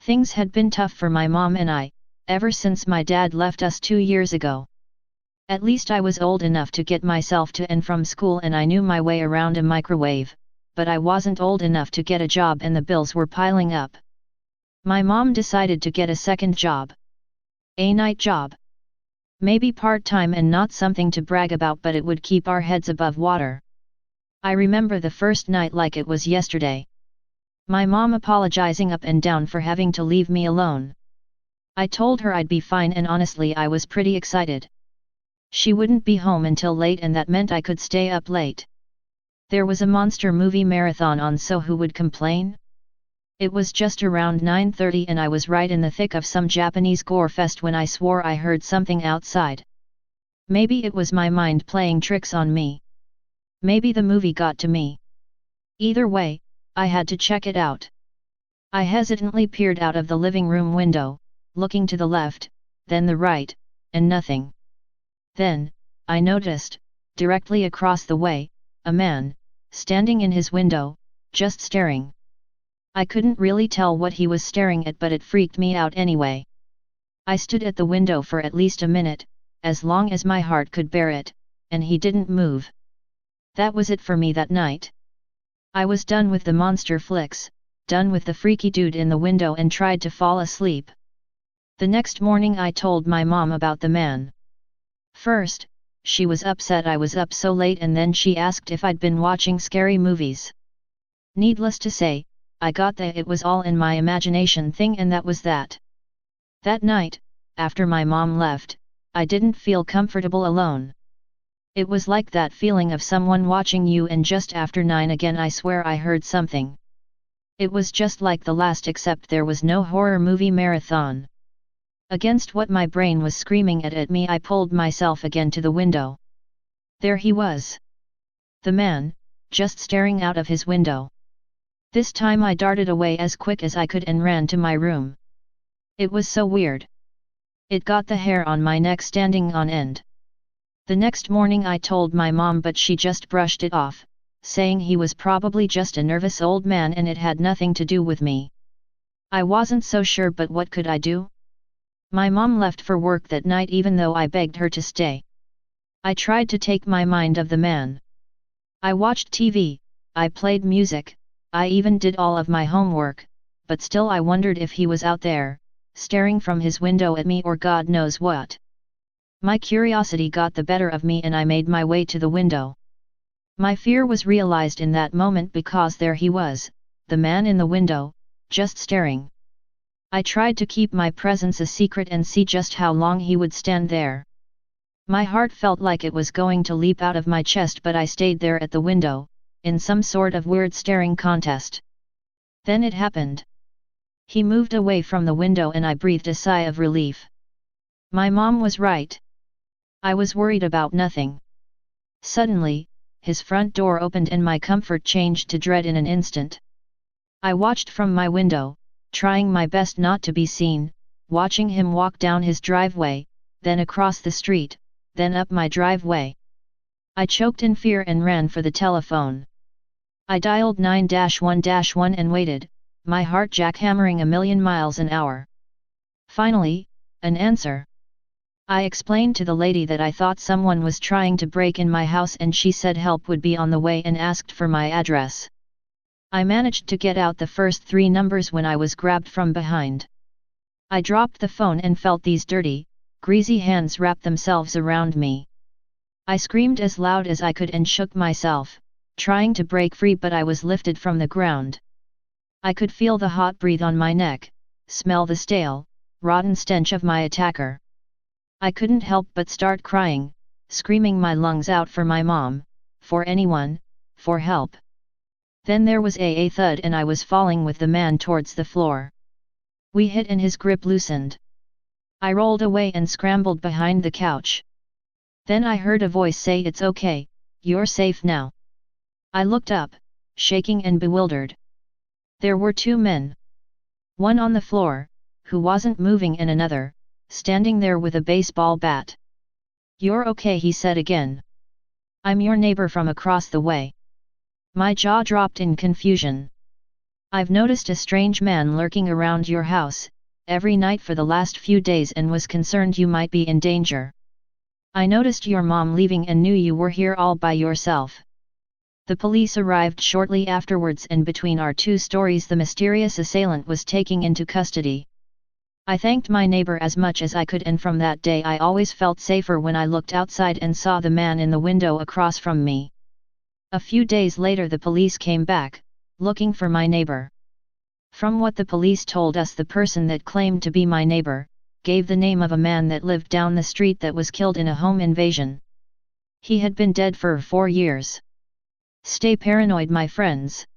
Things had been tough for my mom and I, ever since my dad left us 2 years ago. At least I was old enough to get myself to and from school and I knew my way around a microwave, but I wasn't old enough to get a job and the bills were piling up. My mom decided to get a second job. A night job. Maybe part-time and not something to brag about, but it would keep our heads above water. I remember the first night like it was yesterday. My mom apologizing up and down for having to leave me alone. I told her I'd be fine and honestly I was pretty excited. She wouldn't be home until late and that meant I could stay up late. There was a monster movie marathon on, so who would complain? It was just around 9:30 and I was right in the thick of some Japanese gore fest when I swore I heard something outside. Maybe it was my mind playing tricks on me. Maybe the movie got to me. Either way, I had to check it out. I hesitantly peered out of the living room window, looking to the left, then the right, and nothing. Then, I noticed, directly across the way, a man, standing in his window, just staring. I couldn't really tell what he was staring at, but it freaked me out anyway. I stood at the window for at least a minute, as long as my heart could bear it, and he didn't move. That was it for me that night. I was done with the monster flicks, done with the freaky dude in the window, and tried to fall asleep. The next morning I told my mom about the man. First, she was upset I was up so late, and then she asked if I'd been watching scary movies. Needless to say, I got the it was all in my imagination thing, and that was that. That night, after my mom left, I didn't feel comfortable alone. It was like that feeling of someone watching you, and just after 9 again I swear I heard something. It was just like the last, except there was no horror movie marathon. Against what my brain was screaming at me, I pulled myself again to the window. There he was. The man, just staring out of his window. This time I darted away as quick as I could and ran to my room. It was so weird. It got the hair on my neck standing on end. The next morning I told my mom, but she just brushed it off, saying he was probably just a nervous old man and it had nothing to do with me. I wasn't so sure, but what could I do? My mom left for work that night even though I begged her to stay. I tried to take my mind off the man. I watched TV, I played music, I even did all of my homework, but still I wondered if he was out there, staring from his window at me or God knows what. My curiosity got the better of me and I made my way to the window. My fear was realized in that moment, because there he was, the man in the window, just staring. I tried to keep my presence a secret and see just how long he would stand there. My heart felt like it was going to leap out of my chest, but I stayed there at the window, in some sort of weird staring contest. Then it happened. He moved away from the window and I breathed a sigh of relief. My mom was right. I was worried about nothing. Suddenly, his front door opened and my comfort changed to dread in an instant. I watched from my window, trying my best not to be seen, watching him walk down his driveway, then across the street, then up my driveway. I choked in fear and ran for the telephone. I dialed 9-1-1 and waited, my heart jackhammering a million miles an hour. Finally, an answer. I explained to the lady that I thought someone was trying to break in my house and she said help would be on the way and asked for my address. I managed to get out the first 3 numbers when I was grabbed from behind. I dropped the phone and felt these dirty, greasy hands wrap themselves around me. I screamed as loud as I could and shook myself, trying to break free, but I was lifted from the ground. I could feel the hot breath on my neck, smell the stale, rotten stench of my attacker. I couldn't help but start crying, screaming my lungs out for my mom, for anyone, for help. Then there was a thud and I was falling with the man towards the floor. We hit and his grip loosened. I rolled away and scrambled behind the couch. Then I heard a voice say, "It's okay, you're safe now." I looked up, shaking and bewildered. There were two men. One on the floor, who wasn't moving, and another, standing there with a baseball bat. "You're okay," he said again. "I'm your neighbor from across the way." My jaw dropped in confusion. "I've noticed a strange man lurking around your house every night for the last few days and was concerned you might be in danger. I noticed your mom leaving and knew you were here all by yourself." The police arrived shortly afterwards, and between our two stories the mysterious assailant was taken into custody. I thanked my neighbor as much as I could, and from that day I always felt safer when I looked outside and saw the man in the window across from me. A few days later the police came back, looking for my neighbor. From what the police told us, the person that claimed to be my neighbor gave the name of a man that lived down the street that was killed in a home invasion. He had been dead for 4 years. Stay paranoid, my friends.